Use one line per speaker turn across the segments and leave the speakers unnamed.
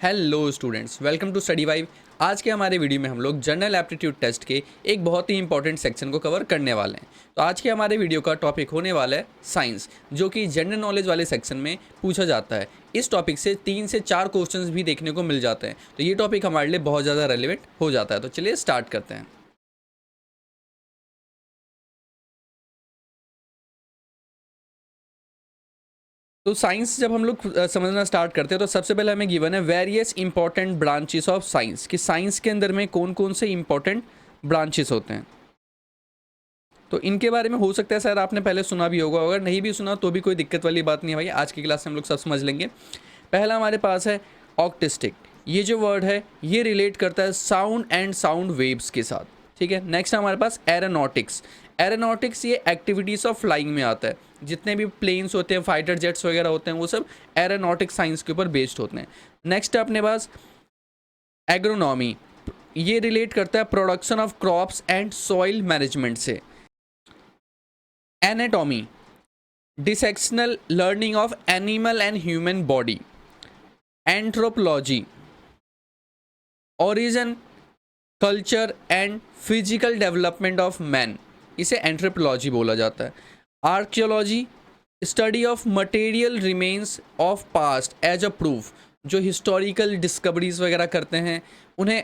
Hello students, welcome to Study Vibe. आज के हमारे वीडियो में हम लोग जनरल एप्टीट्यूड टेस्ट के एक बहुत ही इंपॉर्टेंट सेक्शन को कवर करने वाले हैं। तो आज के हमारे वीडियो का टॉपिक होने वाला है साइंस, जो कि जनरल नॉलेज वाले सेक्शन में पूछा जाता है। इस टॉपिक से 3 से 4 क्वेश्चंस भी देखने को मिल जाते हैं, तो ये टॉपिक हमारे लिए बहुत ज़्यादा रेलिवेंट हो जाता है। तो चलिए स्टार्ट करते हैं। तो साइंस जब हम लोग समझना स्टार्ट करते हैं तो सबसे पहले हमें गिवन है various important branches of science, कि साइंस के अंदर में कौन कौन से इंपॉर्टेंट ब्रांचेस होते हैं। तो इनके बारे में हो सकता है सर आपने पहले सुना भी होगा, अगर नहीं भी सुना तो भी कोई दिक्कत वाली बात नहीं है भाई, आज की क्लास में हम लोग सब समझ लेंगे। पहला हमारे पास है ऑक्टिस्टिक। ये जो वर्ड है ये रिलेट करता है साउंड एंड साउंड वेव्स के साथ, ठीक है। नेक्स्ट हमारे पास एरोनॉटिक्स। एरोनॉटिक्स ये एक्टिविटीज़ ऑफ फ्लाइंग में आता है। जितने भी प्लेन्स होते हैं, फाइटर जेट्स वगैरह होते हैं, वो सब एरोनॉटिक साइंस के ऊपर बेस्ड होते हैं। नेक्स्ट है अपने पास एग्रोनॉमी। ये रिलेट करता है production of crops and soil management से। Anatomy, dissectional learning of animal and human body. Anthropology, origin, culture and physical development of man, इसे एंथ्रोपोलॉजी बोला जाता है। Archaeology, study of material remains of past as a proof. जो historical discoveries वगैरह करते हैं उन्हें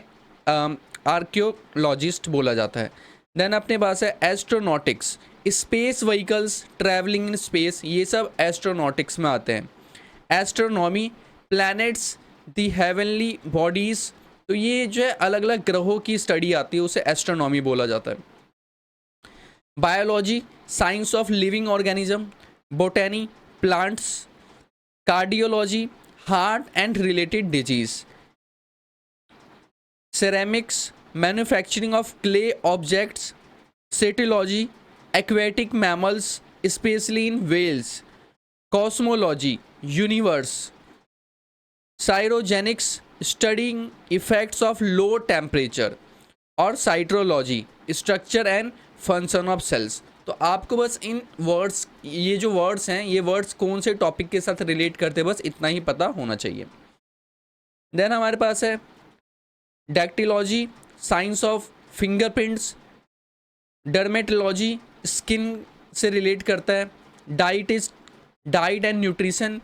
आर्कियोलॉजिस्ट बोला जाता है। देन अपने पास है astronautics. Space vehicles, travelling in space, ये सब एस्ट्रोनॉटिक्स में आते हैं। Astronomy, planets, the heavenly bodies, तो ये जो है अलग अलग ग्रहों की स्टडी आती है, उसे एस्ट्रोनॉमी बोला जाता है। Biology, science of living organism. Botany, plants. Cardiology, heart and related disease. Ceramics, manufacturing of clay objects. Cetology, aquatic mammals specially in whales. Cosmology, universe. Cryogenics, studying effects of low temperature. और cytology, structure and function of cells. तो आपको बस इन words, ये जो words हैं, ये words कौन से टॉपिक के साथ रिलेट करते हैं, बस इतना ही पता होना चाहिए। देन हमारे पास है dactylology, science of fingerprints. Dermatology, skin से रिलेट करता है। Diet and nutrition.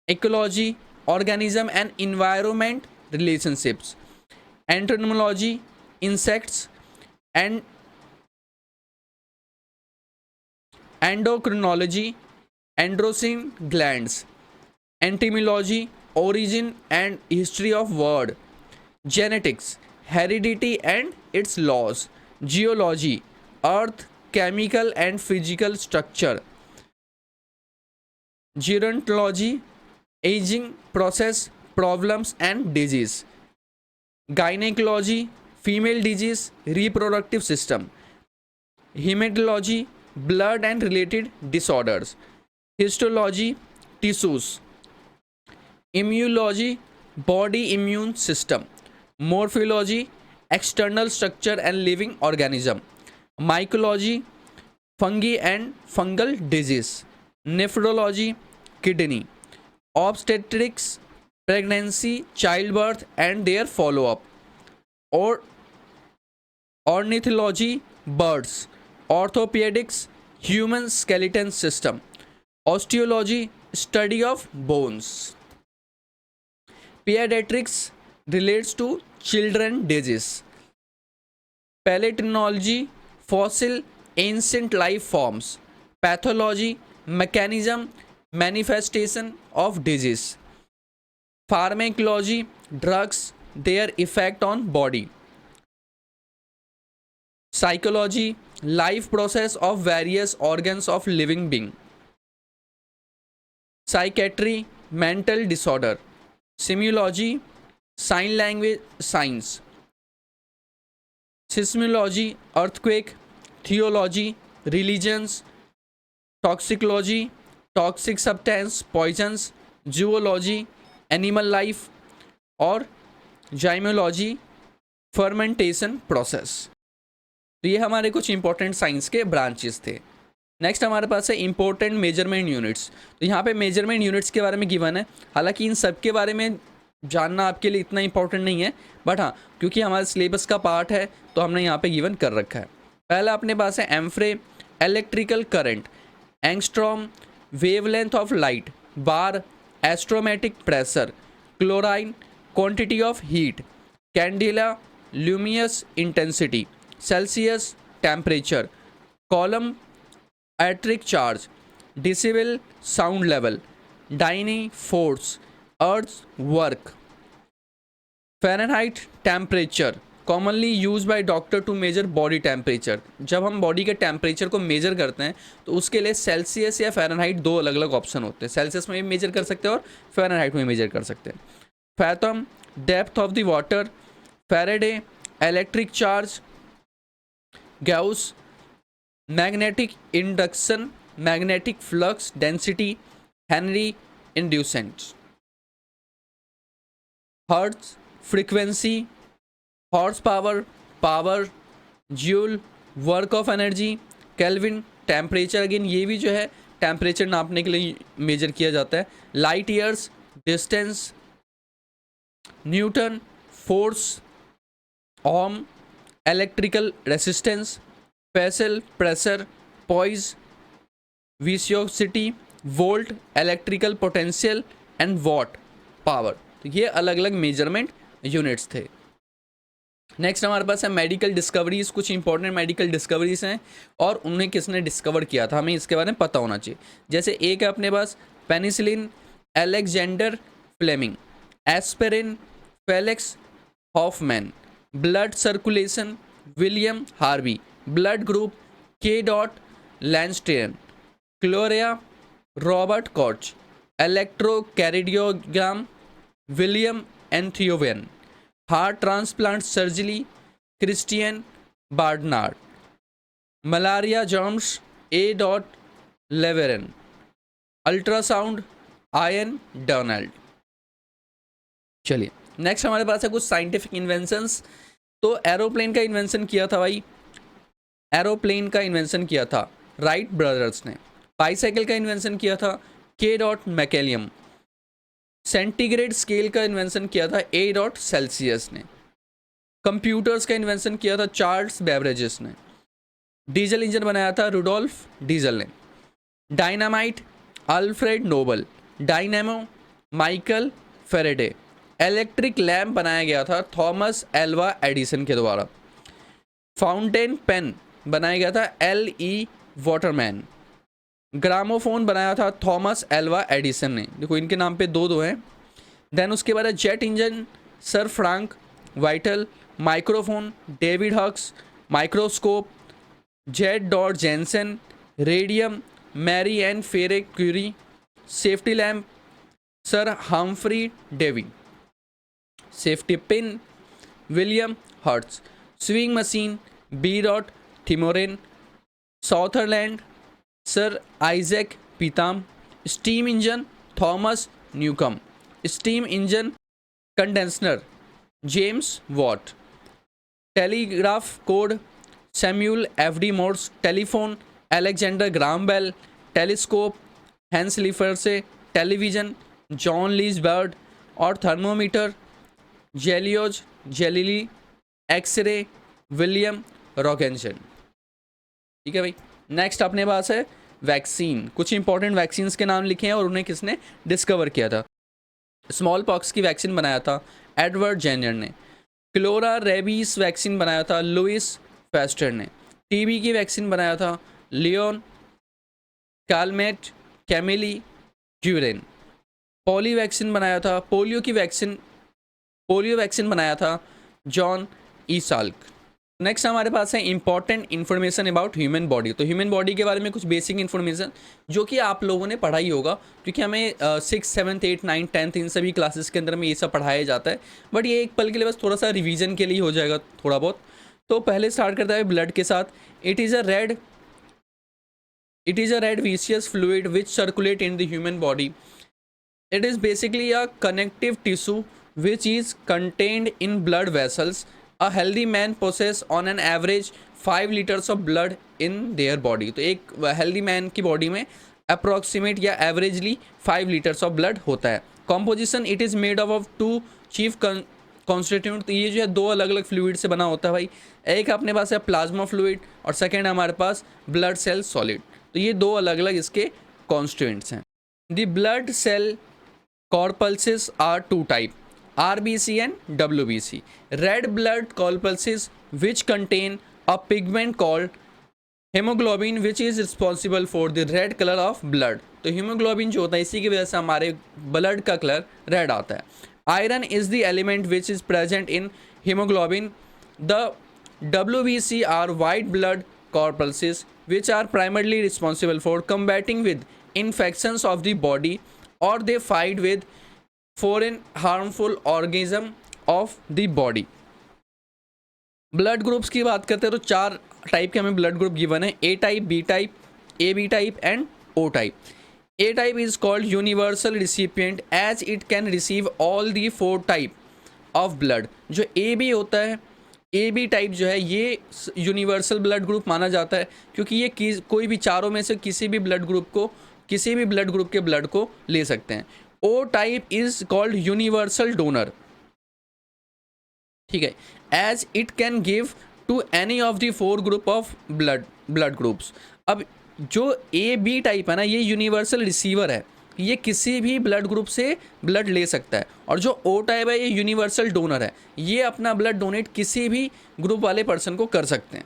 Ecology, organism and environment relationships. Entomology, insects and endocrinology, endocrine glands. Etymology, origin and history of word. Genetics, heredity and its laws. Geology, earth, chemical and physical structure. Gerontology, aging process, problems and disease. Gynecology, female disease, reproductive system. Hematology, blood and related disorders. Histology, tissues. Immunology, body immune system. Morphology, external structure and living organism. Mycology, fungi and fungal disease. Nephrology, kidney. Obstetrics, pregnancy, childbirth and their follow-up. Or ornithology, birds. Orthopedics, human skeleton system. Osteology, study of bones. Pediatrics relates to children disease. Paleontology, fossil ancient life forms. Pathology, mechanism, manifestation of disease. Pharmacology, drugs, their effect on body. Psychology, life process of various organs of living being. Psychiatry, mental disorder. Semiology, sign language science. Seismology, earthquake. Theology, religions. Toxicology, toxic substance, poisons. Zoology, animal life. और जाइमोलॉजी, fermentation process. तो ये हमारे कुछ important science के branches थे। Next हमारे पास है इंपॉर्टेंट मेजरमेंट यूनिट्स। तो यहाँ पे मेजरमेंट यूनिट्स के बारे में गिवन है, हालांकि इन सब के बारे में जानना आपके लिए इतना इंपॉर्टेंट नहीं है, बट हाँ क्योंकि हमारे सिलेबस का पार्ट है तो हमने यहाँ पे गिवन कर रखा है। पहला अपने पास है ampere, electrical current, angstrom, wavelength of light, bar, एस्ट्रोमेटिक pressure, chlorine, quantity of heat, candela, luminous intensity, Celsius temperature, coulomb electric charge, decibel sound level, dyne force, erg work, Fahrenheit temperature, commonly used by doctor to measure body temperature. जब हम body के temperature को major करते हैं तो उसके लिए Celsius या फ़ारेनहाइट दो अलग अलग ऑप्शन होते हैं, सेल्सियस में भी मेजर कर सकते हैं और फ़ारेनहाइट में मेजर कर सकते हैं। Fathom, depth of the water, faraday, electric charge, gauss, magnetic induction, magnetic flux density, henry inductance, hertz, frequency, horse power, power, joule, work of energy, kelvin, temperature, again ये भी जो है टेम्परेचर नापने के लिए मेजर किया जाता है, light years, distance, newton, force, ohm, electrical resistance, pascal, pressure, poise, viscosity, volt, electrical potential and watt, power. तो ये अलग अलग मेजरमेंट यूनिट्स थे। नेक्स्ट हमारे पास है मेडिकल डिस्कवरीज। कुछ इंपॉर्टेंट मेडिकल डिस्कवरीज हैं और उन्हें किसने डिस्कवर किया था, हमें इसके बारे में पता होना चाहिए। जैसे एक है अपने पास penicillin, Alexander Fleming, aspirin, Felix Hoffmann, blood circulation, William Harvey, blood group K dot Landsteiner, cholera, Robert Koch, electrocardiogram, William Einthoven, heart transplant surgery, Christiaan Barnard, malaria germs, A dot Laveran, ultrasound, Ian Donald. चलिए next हमारे पास है कुछ scientific inventions. तो aeroplane का invention किया था भाई, एरोप्लेन का इन्वेंशन किया था राइट ब्रदर्स ने। बाईसाइकिल का इन्वेंशन किया था के डॉट मैकेलियम। सेंटीग्रेड स्केल का इन्वेंशन किया था ए डॉट सेल्सियस ने। कंप्यूटर्स का इन्वेंशन किया था चार्ल्स बेवरेजेस ने। डीजल इंजन बनाया था रुडोल्फ डीजल ने। Dynamite Alfred Nobel. Dynamo Michael Faraday. Electric lamp बनाया गया था थॉमस एल्वा एडिसन के द्वारा। फाउंटेन पेन बनाया गया था एल ई वाटरमैन। ग्रामोफोन बनाया था थॉमस एल्वा एडिसन ने। देखो इनके नाम पे दो हैं। देन उसके बाद jet engine sir Frank Whittle. Microphone David Hughes. Microscope Z dot Jansen. Radium Marie and Pierre Curie. Safety lamp sir Humphry Davy. Safety pin William Hurts. Sewing machine B dot Thimonnier. Sutherland sir Isaac Pitman. Steam engine Thomas Newcomen. Steam engine condenser James Watt. Telegraph code Samuel F D Morse. Telephone Alexander Graham Bell. Telescope Hans Lippershey. Television John Logie Baird. और thermometer जेलियोज Galilei. X ray William रॉकेंसन। ठीक है भाई। Next अपने पास है vaccine. कुछ important vaccines के नाम लिखे हैं और उन्हें किसने डिस्कवर किया था। स्मॉल पॉक्स की वैक्सीन बनाया था एडवर्ड जेनर ने। क्लोरा रेबीज वैक्सीन बनाया था लुइस फेस्टर ने। टीबी की वैक्सीन बनाया था Leon Calmette Camille Guerin. Polio vaccine बनाया था जॉन ई साल्क। नेक्स्ट हमारे पास है important information about human body. तो ह्यूमन बॉडी के बारे में कुछ बेसिक इन्फॉर्मेशन जो कि आप लोगों ने पढ़ा ही होगा, क्योंकि हमें 6, 7, 8, 9, 10 इन सभी क्लासेस के अंदर में ये सब पढ़ाया जाता है। बट ये एक पल के लिए बस थोड़ा सा रिवीजन के लिए हो जाएगा थोड़ा बहुत। तो पहले स्टार्ट करता है ब्लड के साथ। इट इज़ अ रेड विसियस fluid which circulate in the human body. It is basically a connective tissue which is contained in blood vessels. A healthy man possess on an average 5 liters of blood in their body. तो एक healthy man की body में approximate या averagely 5 litres of blood होता है। Composition it is made of two chief constituent. तो ये जो है दो अलग अलग फ्लूइड से बना होता है भाई। एक अपने पास है प्लाज्मा फ्लूइड और सेकेंड हमारे पास ब्लड सेल सॉलिड। तो ये दो अलग अलग इसके कॉन्स्टिट्यूएंट्स हैं। The blood cell corpuscles are two type, RBC and WBC. Red blood corpuscles which contain a pigment called hemoglobin which is responsible for the red color of blood. तो haemoglobin जो होता है इसी की वजह से हमारे ब्लड का कलर रेड आता है। Iron is the element which is present in haemoglobin. The WBC are white blood corpuscles which are primarily responsible for combating with infections of the body or they fight with foreign harmful organism of the body. Blood groups की बात करते हैं तो चार type के हमें blood group given है, A type, B type, A B type and O type. A type is called universal recipient as it can receive all the 4 type of blood. जो ए बी होता है, ए B type जो है ये universal blood group माना जाता है क्योंकि ये कोई भी चारों में से किसी भी ब्लड ग्रुप के ब्लड को ले सकते हैं. O type is called universal donor, ठीक है, as it can give to any of the 4 group of blood groups. अब जो ए बी टाइप है ना ये यूनिवर्सल रिसीवर है, ये किसी भी ब्लड ग्रुप से ब्लड ले सकता है. और जो ओ टाइप है ये यूनिवर्सल डोनर है, ये अपना ब्लड डोनेट किसी भी ग्रुप वाले पर्सन को कर सकते हैं.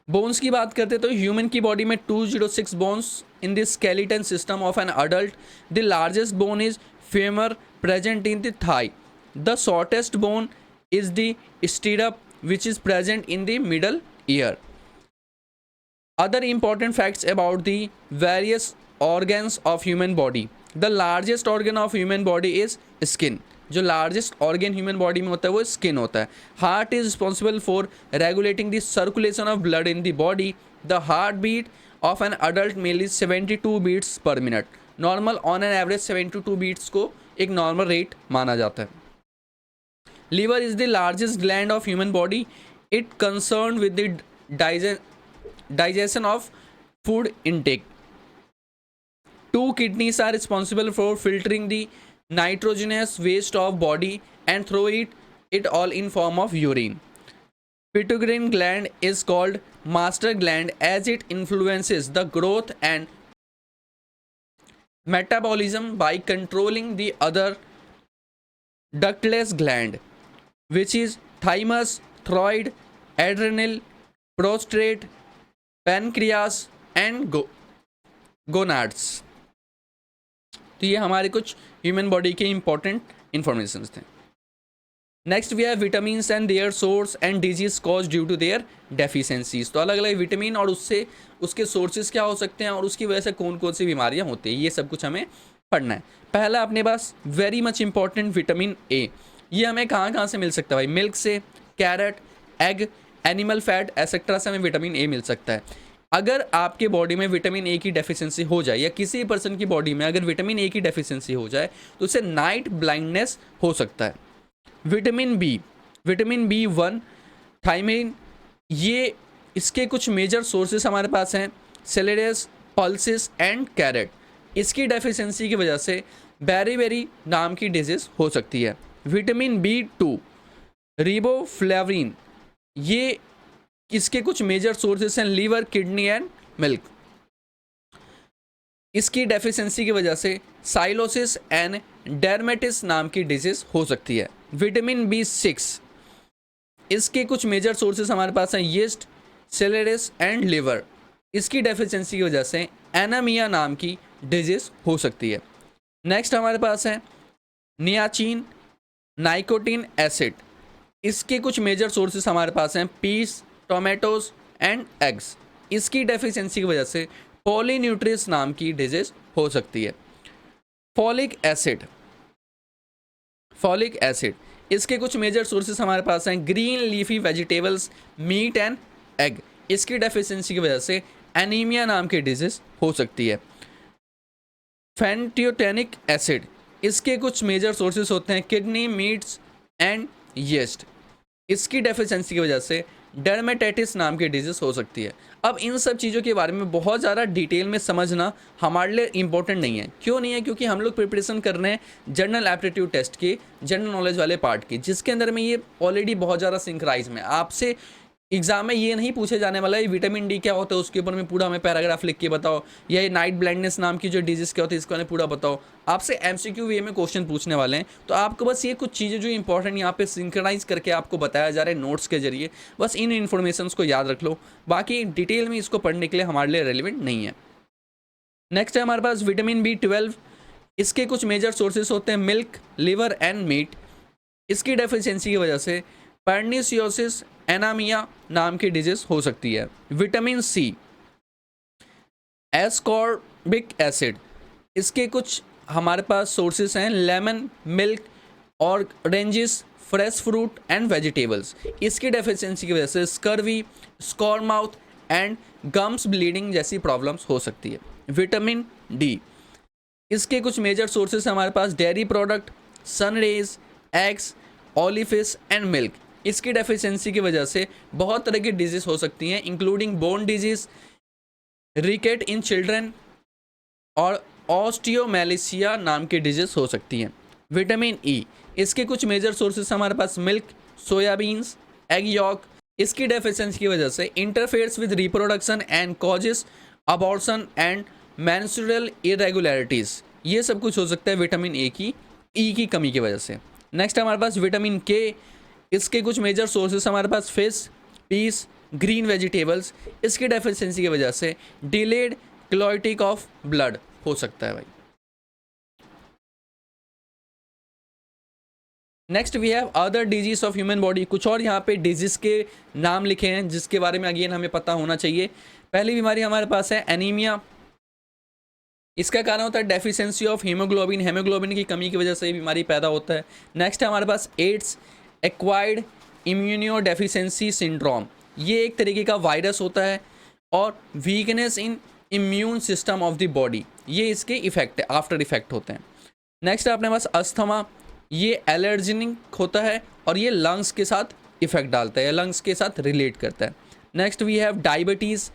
बोन्स की बात करते तो ह्यूमन की बॉडी में 206 bones in the skeleton system of an adult. The largest bone is femur present in the thigh. The shortest bone is the stirrup which is present in the middle ear. Other important facts about the various organs of human body. The largest organ of human body is skin. जो largest organ human body में होता है वो skin होता है. Heart is responsible for regulating the circulation of blood in the body. The heartbeat of an adult male is 72 beats per minute. Normal on an average 72 beats को एक normal rate माना जाता है. Liver is the largest gland of human body. It concerned with the digestion of food intake. 2 kidneys are responsible for filtering the nitrogenous waste of body and throw it all in form of urine. Pituitary gland is called master gland as it influences the growth and metabolism by controlling the other ductless gland which is thymus, thyroid, adrenal, prostate, pancreas and gonads. तो ये हमारे कुछ human body के important information थे. Next we have vitamins and their source and disease cause due to their deficiencies. तो अलग अलग vitamin और उससे उसके सोर्सेज क्या हो सकते हैं और उसकी वजह से कौन कौन सी बीमारियां होती हैं, ये सब कुछ हमें पढ़ना है. पहला अपने पास very much important vitamin A. ये हमें कहाँ कहाँ से मिल सकता है भाई? मिल्क से, carrot, egg, animal fat etcetera से हमें विटामिन ए मिल सकता है. अगर आपके बॉडी में विटामिन ए की डेफिशिएंसी हो जाए या किसी पर्सन की बॉडी में अगर विटामिन ए की डेफिशिएंसी हो जाए तो उससे नाइट ब्लाइंडनेस हो सकता है. विटामिन बी1, थायमिन, ये इसके कुछ मेजर सोर्सेस हमारे पास हैं. सेलेरियस, पल्सिस एंड कैरेट. इसकी डेफिशिएंसी की वजह से बेरी नाम की डिजीज हो सकती है. विटामिन बी2, रिबोफ्लेविन, ये इसके कुछ मेजर सोर्सेस हैं. Liver, kidney and milk. इसकी डेफिशिएंसी की वजह से साइलोसिस एंड डर्मेटिस नाम की डिजीज हो सकती है. विटामिन बी6, इसके कुछ मेजर सोर्सेस हमारे पास हैं. Yeast, cereals and liver. इसकी डेफिशिएंसी की वजह से एनीमिया नाम की डिजीज हो सकती है. नेक्स्ट हमारे पास है नियाचिन, नाइकोटिन एसिड. इसके कुछ मेजर सोर्सेस हमारे पास हैं. Peas, tomatoes and eggs. इसकी डेफिशिएंसी की वजह से पॉलीन्यूट्रियस नाम की डिजीज हो सकती है. फॉलिक एसिड, इसके कुछ मेजर सोर्सेस हमारे पास हैं. Green leafy vegetables, meat and egg. इसकी डेफिशिएंसी की वजह से एनीमिया नाम की डिजीज हो सकती है. फैंटियोटेनिक एसिड, इसके कुछ मेजर सोर्सेस होते हैं. Kidney, meets and yeast. इसकी डेफिशिएंसी की वजह से डर्मेटाइटिस नाम की डिजीज़ हो सकती है। अब इन सब चीज़ों के बारे में बहुत ज़्यादा डिटेल में समझना हमारे लिए इम्पोर्टेंट नहीं है। क्यों नहीं है? क्योंकि हम लोग प्रिपरेशन कर रहे हैं जनरल एप्टीट्यूड टेस्ट की, जनरल नॉलेज वाले पार्ट की, जिसके अंदर में ये ऑलरेडी बहुत ज़्यादा सिंक्राइज में आपसे एग्जाम में ये नहीं पूछे जाने वाला है विटामिन डी क्या होता है उसके ऊपर में पूरा हमें पैराग्राफ लिख के बताओ, या ये नाइट ब्लाइंडनेस नाम की जो डिजीज़ क्या होती है इसके बारे में पूरा बताओ। आपसे एमसीक्यू वे में क्वेश्चन पूछने वाले हैं, तो आपको बस ये कुछ चीज़ें जो इंपॉर्टेंट यहाँ पे सिंक्रोनाइज करके आपको बताया जा रहा है नोट्स के जरिए, बस इन इन्फॉर्मेशन को याद रख लो। बाकी डिटेल में इसको पढ़ने के लिए हमारे लिए रेलिवेंट नहीं है। नेक्स्ट है हमारे पास विटामिन B12। इसके कुछ मेजर सोर्सेस होते हैं मिल्क, लिवर एंड मीट। इसकी डेफिशिएंसी की वजह से पर्निसियोसिस, एनामिया नाम की डिजीज हो सकती है। Vitamin C, ascorbic acid. इसके कुछ हमारे पास सोर्सेस हैं lemon, milk, oranges, fresh fruit and vegetables. इसकी डेफिशिएंसी की वजह से scurvy, score mouth and gums bleeding जैसी प्रॉब्लम्स हो सकती है। विटामिन D, इसके कुछ मेजर सोर्सेस हमारे पास dairy product, sun rays, eggs, olive fish and milk. इसकी डेफिशिएंसी की वजह से बहुत तरह की डिजीज हो सकती हैं including bone disease, रिकेट in children और ऑस्टियोमेलिसिया नाम की डिजीज हो सकती हैं। विटामिन E, इसके कुछ मेजर सोर्सेस हमारे पास मिल्क, सोयाबीन्स, एग यॉक। इसकी डेफिशिएंसी की वजह से interferes with reproduction and causes abortion and menstrual irregularities. ये सब कुछ हो सकता है विटामिन E की कमी की वजह से। नेक्स्ट हमारे पास विटामिन K। इसके कुछ मेजर सोर्सेस हमारे पास फिश, पीस, ग्रीन वेजिटेबल्स। इसकी डेफिशिएंसी की वजह से डिलेड क्लोटिक ऑफ ब्लड हो सकता है भाई। Next we have other disease of human body. कुछ और यहाँ पे डिजीज के नाम लिखे हैं जिसके बारे में अगेन हमें पता होना चाहिए। पहली बीमारी हमारे पास है एनीमिया। इसका कारण होता है डेफिशिएंसी ऑफ हीमोग्लोबिन। हेमोग्लोबिन की कमी की वजह से ये बीमारी पैदा होता है। नेक्स्ट है हमारे पास AIDS, acquired immuno deficiency syndrome. ये एक तरीके का वायरस होता है और weakness in immune system of the body, ये इसके इफेक्ट आफ्टर इफेक्ट होते हैं। नेक्स्ट है अपने पास अस्थमा। ये एलर्जेनिक होता है और ये लंग्स के साथ इफेक्ट डालता है या लंग्स के साथ रिलेट करता है। Next we have diabetes.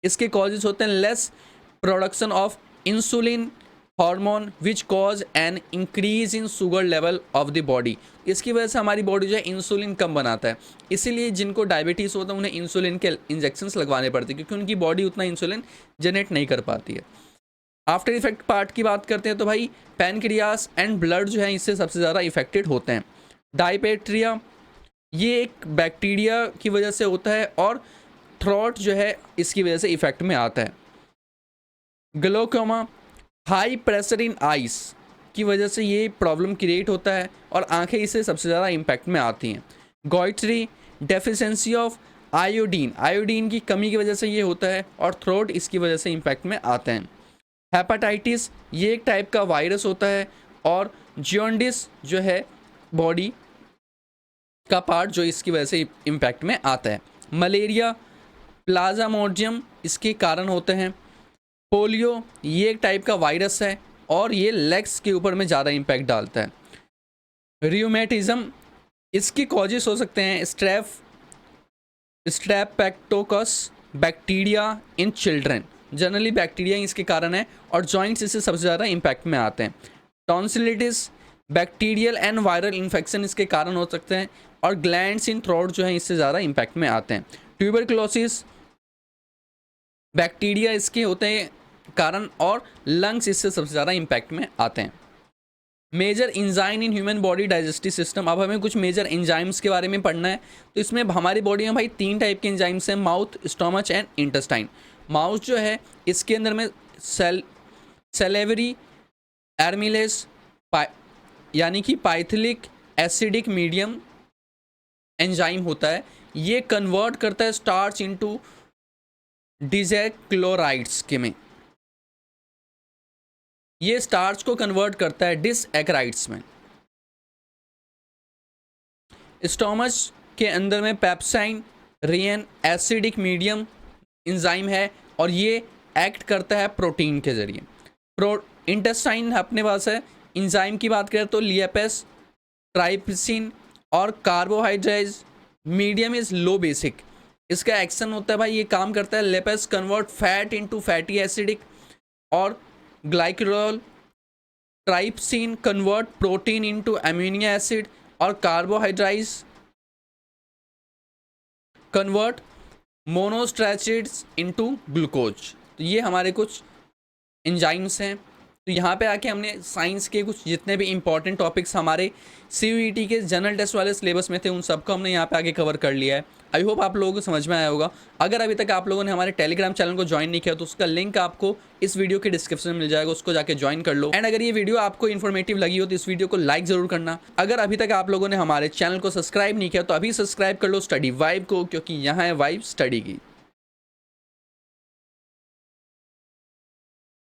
इसके कॉजेज होते हैं less production of insulin hormone which cause an increase in sugar level of the body. इसकी वजह से हमारी बॉडी जो है इंसुलिन कम बनाता है, इसीलिए जिनको डायबिटीज़ होता है उन्हें इंसुलिन के इंजेक्शंस लगवाने पड़ते हैं क्योंकि उनकी बॉडी उतना इंसुलिन जनरेट नहीं कर पाती है। आफ्टर इफेक्ट पार्ट की बात करते हैं तो भाई पैनक्रियास एंड ब्लड जो है इससे सबसे ज़्यादा इफेक्टेड होते हैं। डायपेट्रिया, ये एक बैक्टीरिया की वजह से होता है और थ्रोट जो है इसकी वजह से इफेक्ट में आता है। Glaucoma, high pressure in ice की वजह से ये प्रॉब्लम क्रिएट होता है और आंखें इससे सबसे ज़्यादा इम्पैक्ट में आती हैं। गॉइट्री, डेफिशिएंसी ऑफ आयोडीन, आयोडीन की कमी की वजह से ये होता है और थ्रोट इसकी वजह से इम्पैक्ट में आते हैं। हेपेटाइटिस, ये एक टाइप का वायरस होता है और जॉन्डिस जो है बॉडी का पार्ट जो इसकी वजह से इम्पैक्ट में आता है। मलेरिया, प्लाज्मोडियम इसके कारण होते हैं। पोलियो, ये एक टाइप का वायरस है और ये लेग्स के ऊपर में ज़्यादा इम्पैक्ट डालता है। रियूमेटिज्म, इसके कॉजेस हो सकते हैं Streptococcus bacteria in children, generally bacteria इसके कारण है और जॉइंट्स इससे सबसे ज़्यादा इम्पैक्ट में आते हैं। Tonsillitis, bacterial and viral infection इसके कारण हो सकते हैं और ग्लैंड्स इन थ्रोट जो है इससे ज़्यादा इम्पैक्ट में आते हैं। ट्यूबरक्लोसिस, बैक्टीरिया इसके होते हैं कारण और लंग्स इससे सबसे ज़्यादा इम्पैक्ट में आते हैं। Major enzyme in human body digestive system, अब हमें कुछ मेजर इंजाइम्स के बारे में पढ़ना है। तो इसमें हमारी बॉडी में भाई 3 टाइप के इंजाइम्स हैं, mouth, stomach and intestine. Mouth जो है इसके अंदर में सेलेवरी एर्मिलेस यानी कि पाइथिलिक एसिडिक मीडियम एंजाइम होता है। ये कन्वर्ट करता है स्टार्च इनटू डिसैक्लोराइड्स के में, ये स्टार्च को कन्वर्ट करता है डिसएक्राइड्स में। स्टोमच के अंदर में पेप्साइन रियन एसिडिक मीडियम एंजाइम है और ये एक्ट करता है प्रोटीन के जरिए। इंटेस्टाइन अपने पास है, एंजाइम की बात करें तो लिएपेस, ट्राइप्सिन और carbohydrate medium is low basic, इसका एक्शन होता है भाई, ये काम करता है lipids convert fat into fatty acidic, और glycol trypsin convert protein into amino acid, और carbohydrates convert monosaccharides into glucose. तो ये हमारे कुछ एंजाइम्स हैं। तो यहाँ पे आके हमने साइंस के कुछ जितने भी इंपॉर्टेंट टॉपिक्स हमारे CUET के जनरल टेस्ट वाले सिलेबस में थे उन सबको हमने यहाँ पे आके कवर कर लिया है। आई होप आप लोगों को समझ में आया होगा। अगर अभी तक आप लोगों ने हमारे टेलीग्राम चैनल को ज्वाइन नहीं किया तो उसका लिंक आपको इस वीडियो के डिस्क्रिप्शन में मिल जाएगा, उसको जाके ज्वाइन कर लो। एंड अगर ये वीडियो आपको इन्फॉर्मेटिव लगी हो तो इस वीडियो को लाइक जरूर करना। अगर अभी तक आप लोगों ने हमारे चैनल को सब्सक्राइब नहीं किया तो अभी सब्सक्राइब कर लो स्टडी वाइब को, क्योंकि यहाँ है वाइब स्टडी की।